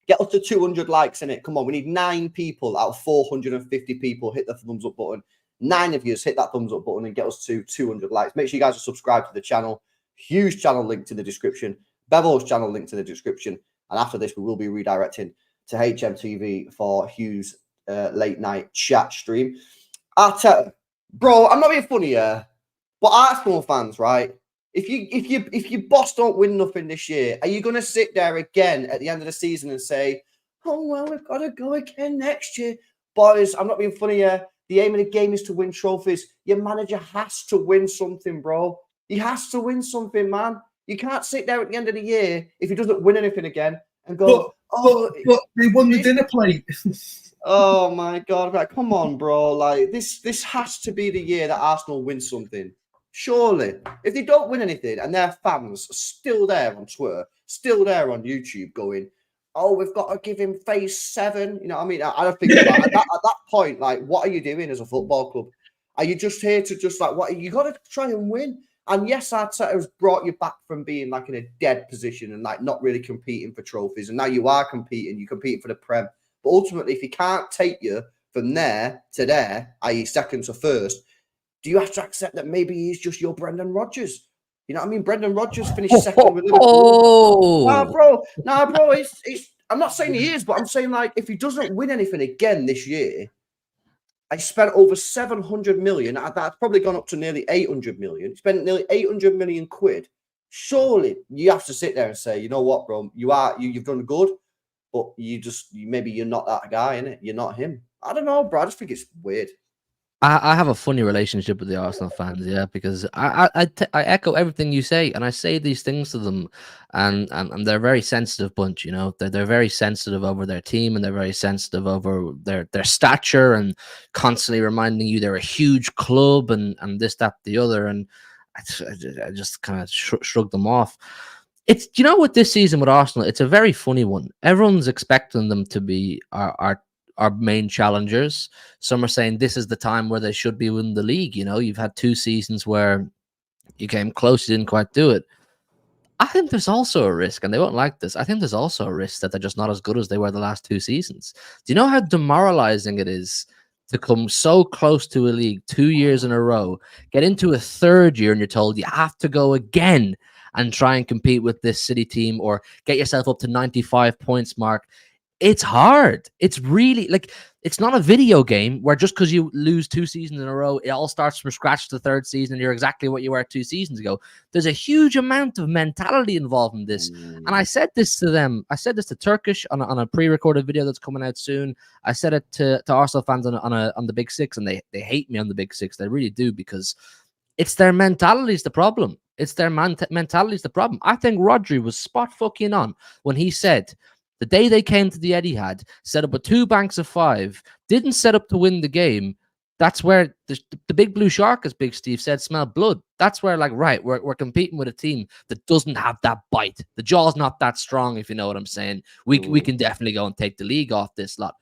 Get us to 200 likes in it. Come on, we need 9 people out of 450 people. Hit the thumbs up button. 9 of you hit that thumbs up button and get us to 200 likes. Make sure you guys are subscribed to the channel. Huge channel link to the description. Bevo's channel link to the description. And after this, we will be redirecting to HMTV for Hugh's late night chat stream. ARTETA, bro, I'm not being funny here. But Arsenal fans, right? If your boss don't win nothing this year, are you going to sit there again at the end of the season and say, "Oh well, we've got to go again next year"? Boys, I'm not being funny here. The aim of the game is to win trophies. Your manager has to win something, bro. He has to win something, man. You can't sit there at the end of the year if he doesn't win anything again and go, but they won the dinner plate. Oh my God! Like, come on, bro. Like, this has to be the year that Arsenal win something. Surely, if they don't win anything and their fans are still there on Twitter, still there on YouTube going, "Oh, we've got to give him phase 7." You know what I mean? I don't think at that point, like, what are you doing as a football club? Are you just here to just, like, what? You got to try and win. And yes, Arteta has brought you back from being, like, in a dead position and, like, not really competing for trophies. And now you are competing. You're competing for the Prem. But ultimately, if he can't take you from there to there, i.e. second to first, do you have to accept that maybe he's just your Brendan Rodgers? You know what I mean? Brendan Rodgers finished second with Liverpool. Nah, bro. It's. I'm not saying he is, but I'm saying, like, if he doesn't win anything again this year, I spent over 700 million. That's probably gone up to nearly 800 million. Spent nearly 800 million quid. Surely you have to sit there and say, you know what, bro? You've done good, but maybe you're not that guy, innit? You're not him. I don't know, bro. I just think it's weird. I have a funny relationship with the Arsenal fans, yeah, because I echo everything you say, and I say these things to them, and they're a very sensitive bunch, you know. They're very sensitive over their team, and they're very sensitive over their stature, and constantly reminding you they're a huge club, and this, that, the other, and I just kind of shrug them off. It's, you know what, this season with Arsenal, it's a very funny one. Everyone's expecting them to be our main challengers. Some are saying this is the time where they should be winning the league. You know, you've had 2 seasons where you came close, you didn't quite do it. I think there's also a risk, and they won't like this. I think there's also a risk that they're just not as good as they were the last 2 seasons. Do you know how demoralizing it is to come so close to a league 2 years in a row, get into a 3rd year, and you're told you have to go again and try and compete with this City team or get yourself up to 95 points mark? It's hard. It's really, like, it's not a video game where just because you lose 2 seasons in a row, it all starts from scratch the 3rd season and you're exactly what you were 2 seasons ago. There's a huge amount of mentality involved in this. And I said this to them. I said this to Turkish on a pre-recorded video that's coming out soon. I said it to Arsenal fans on the Big Six, and they hate me on the Big Six. They really do, because it's their mentality is the problem. It's their mentality is the problem. I think Rodri was spot fucking on when he said, the day they came to the Etihad, set up with 2 banks of 5, didn't set up to win the game. That's where the big blue shark, as Big Steve said, smelled blood. That's where, like, right, we're competing with a team that doesn't have that bite. The jaw's not that strong, if you know what I'm saying. We can definitely go and take the league off this lot.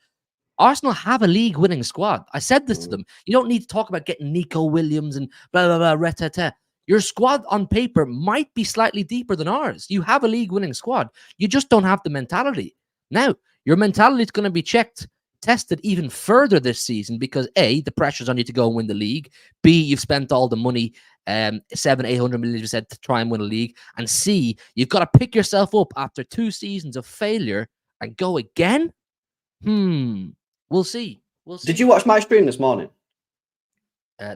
Arsenal have a league-winning squad. I said this to them. You don't need to talk about getting Nico Williams and blah, blah, blah, retata. Your squad on paper might be slightly deeper than ours. You have a league-winning squad. You just don't have the mentality. Now, your mentality is going to be tested even further this season because A, the pressure's on you to go and win the league. B, you've spent all the money, 700-800 million, you said, to try and win a league. And C, you've got to pick yourself up after 2 seasons of failure and go again. We'll see. Did you watch my stream this morning?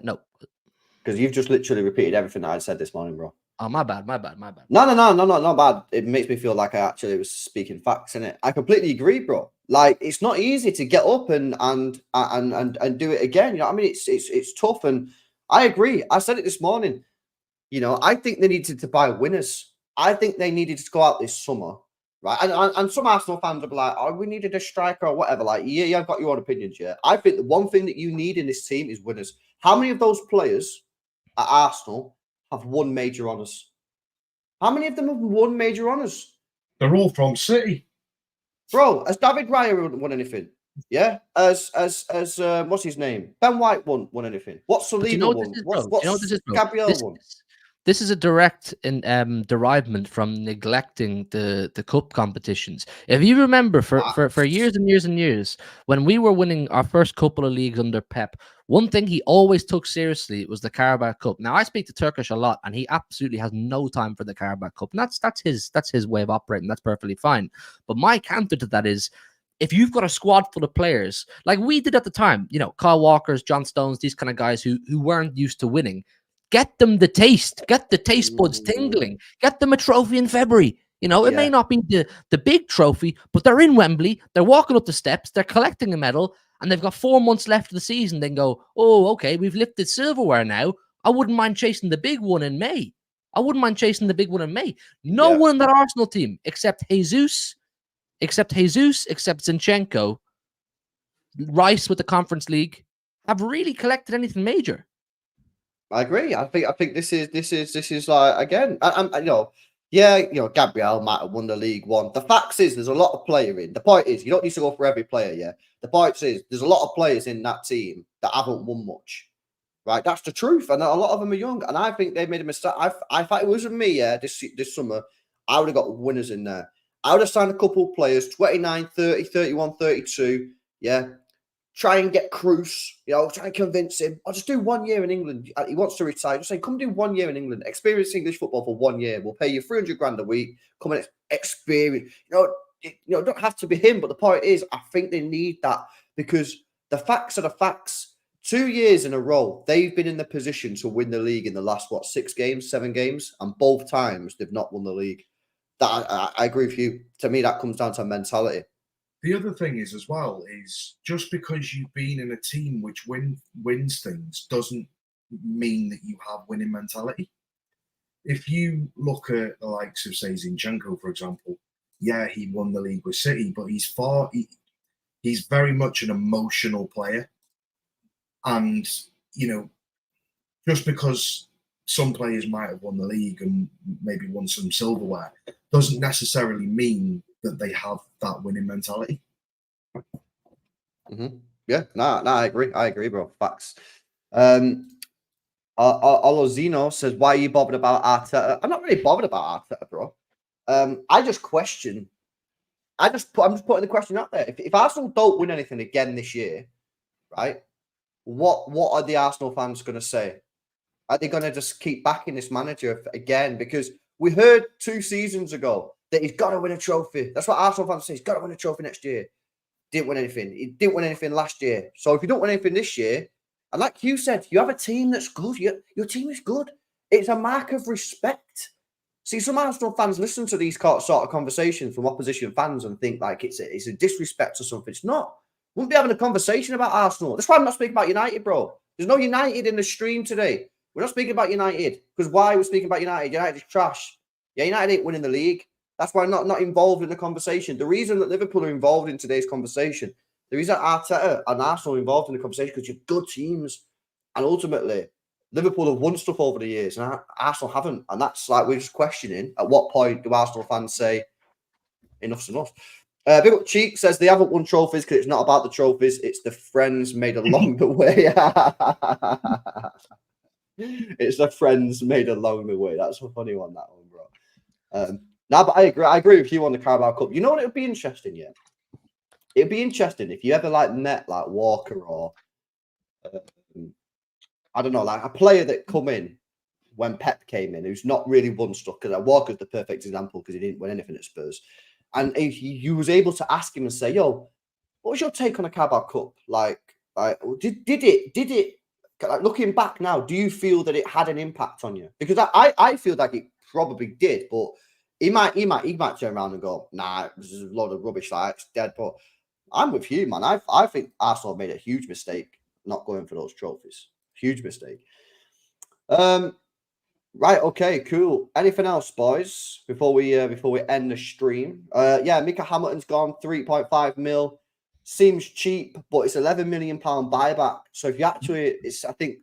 No. Because you've just literally repeated everything that I said this morning, bro. Oh, my bad. No, not bad. It makes me feel like I actually was speaking facts, innit? I completely agree, bro. Like, it's not easy to get up and do it again. You know what I mean? It's tough, and I agree. I said it this morning. You know, I think they needed to buy winners. I think they needed to go out this summer, right? And some Arsenal fans will be like, oh, we needed a striker or whatever. Like, yeah, I've got your own opinions, yeah. I think the one thing that you need in this team is winners. How many of those players at Arsenal have won major honours? How many of them have won major honours? They're all from City. Bro, has David Raya won anything? Yeah. As what's his name? Ben White won anything? What's Saliba won? What's Gabriel won? This is a direct derivement from neglecting the cup competitions. If you remember, for years and years and years, when we were winning our first couple of leagues under Pep, one thing he always took seriously was the Carabao Cup. Now, I speak to Turkish a lot, and he absolutely has no time for the Carabao Cup. And that's his way of operating. That's perfectly fine. But my counter to that is, if you've got a squad full of players like we did at the time, you know, Kyle Walkers, John Stones, these kind of guys who weren't used to winning. Get them the taste. Get the taste buds tingling. Get them a trophy in February. You know, it may not be the big trophy, but they're in Wembley. They're walking up the steps. They're collecting a medal, and they've got 4 months left of the season. Then go, oh, okay, we've lifted silverware now. I wouldn't mind chasing the big one in May. No one in that Arsenal team except Jesus, except Zinchenko, Rice with the Conference League, have really collected anything major. I agree. I think this is like, again, Gabriel might have won the League One. The fact is, there's a lot of player in. The point is, you don't need to go for every player. Yeah. The point is, there's a lot of players in that team that haven't won much. Right. That's the truth, and a lot of them are young. And I think they made a mistake. I thought it wasn't me. Yeah. This summer, I would have got winners in there. I would have signed a couple of players, 29, 30, 31, 32. Yeah. Try and get Cruz, try and convince him. I'll just do 1 year in England. He wants to retire. Just say, come do 1 year in England. Experience English football for 1 year. We'll pay you 300 grand a week. Come and experience. It don't have to be him. But the point is, I think they need that, because the facts are the facts. 2 years in a row, they've been in the position to win the league in the last, 7 games? And both times they've not won the league. That I agree with you. To me, that comes down to mentality. The other thing is, as well, is just because you've been in a team which wins things doesn't mean that you have winning mentality. If you look at the likes of, say, Zinchenko, for example, yeah, he won the league with City, but he's very much an emotional player. And, just because some players might have won the league and maybe won some silverware doesn't necessarily mean that they have that winning mentality. Mm-hmm. Yeah, I agree, bro. Facts. Olozino says, why are you bothered about Arteta? I'm not really bothered about Arteta, bro. I'm just putting the question out there. If Arsenal don't win anything again this year, right, what are the Arsenal fans going to say? Are they going to just keep backing this manager again? Because we heard 2 seasons ago that he's got to win a trophy. That's what Arsenal fans say. He's got to win a trophy next year. Didn't win anything. He didn't win anything last year. So if you don't win anything this year, and like you said, you have a team that's good. Your team is good. It's a mark of respect. See, some Arsenal fans listen to these sort of conversations from opposition fans and think like it's a disrespect or something. It's not. Wouldn't be having a conversation about Arsenal. That's why I'm not speaking about United, bro. There's no United in the stream today. We're not speaking about United. Because why we're speaking about United? United is trash. Yeah, United ain't winning the league. That's why I'm not involved in the conversation. The reason that Liverpool are involved in today's conversation, the reason Arteta and Arsenal are involved in the conversation, because you're good teams. And ultimately, Liverpool have won stuff over the years, and Arsenal haven't. And that's like, we're just questioning, at what point do Arsenal fans say, enough's enough? Big Up Cheek says they haven't won trophies because it's not about the trophies, it's the friends made along the way. It's the friends made along the way. That's a funny one, that one, bro. But I agree with you on the Carabao Cup. You know what? It would be interesting, yeah. It'd be interesting if you ever met like Walker or I don't know, like a player that come in when Pep came in, who's not really won stuff. Because Walker's the perfect example because he didn't win anything at Spurs, and you was able to ask him and say, "Yo, what was your take on the Carabao Cup? Like did it? Like, looking back now, do you feel that it had an impact on you? Because I feel like it probably did, but he might turn around and go, nah, this is a load of rubbish, like it's dead. But I'm with you, man. I think Arsenal made a huge mistake not going for those trophies. Huge mistake. Right, okay, cool. Anything else, boys, before we end the stream? Yeah, Mika Hamilton's gone 3.5 mil. Seems cheap, but it's 11 million pound buyback. So if you actually, I think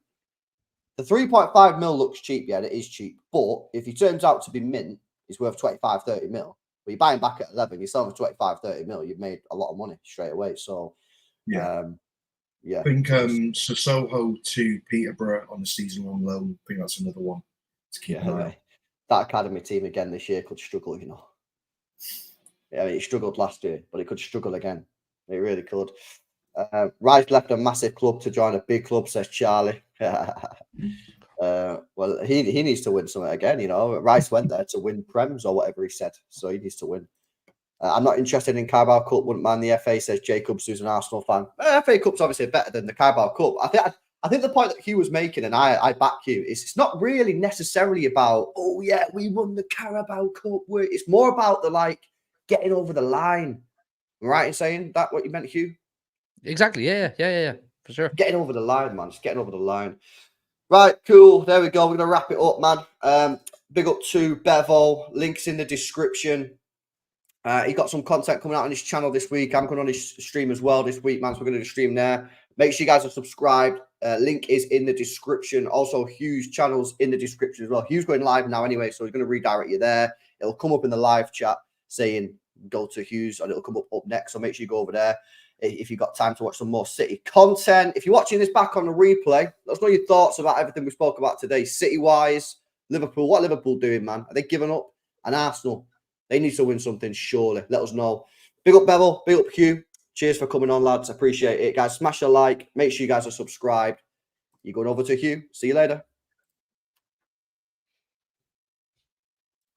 the 3.5 mil looks cheap. Yeah, it is cheap. But if he turns out to be mint, he's worth 25, 30 mil. But you're buying back at 11, you're selling for 25, 30 mil. You've made a lot of money straight away. So yeah. Yeah. I think Sissoko to Peterborough on the season on loan. I think that's another one to keep an eye on. That academy team again this year could struggle, you know. Yeah, I mean, it struggled last year, but it could struggle again. It really could. Rice left a massive club to join a big club, says Charlie. Well, he needs to win something again, you know. Rice went there to win Prems or whatever he said, so he needs to win. I'm not interested in Carabao Cup. Wouldn't mind the FA, says Jacobs, who's an Arsenal fan. FA Cup's obviously better than the Carabao Cup. I think the point that Hugh was making, and I back Hugh, is it's not really necessarily about, oh yeah, we won the Carabao Cup. It's more about the getting over the line. Am I right in saying that? What you meant, Hugh? Exactly. Yeah. For sure. Getting over the line, man. Just getting over the line. Right, cool. There we go. We're gonna wrap it up, man. Big up to Bevo. Links in the description. He got some content coming out on his channel this week. I'm going on his stream as well this week, man. So we're going to do a stream there. Make sure you guys are subscribed. Link is in the description. Also, Hugh's channel's in the description as well. Hugh's going live now anyway, so he's going to redirect you there. It'll come up in the live chat saying go to Hugh's, and it'll come up next. So make sure you go over there if you've got time to watch some more City content. If you're watching this back on the replay, let us know your thoughts about everything we spoke about today. City-wise, Liverpool. What are Liverpool doing, man? Are they giving up? And Arsenal? They need to win something, surely. Let us know. Big up, Bevel. Big up, Hugh. Cheers for coming on, lads. Appreciate it. Guys, smash a like. Make sure you guys are subscribed. You're going over to Hugh. See you later.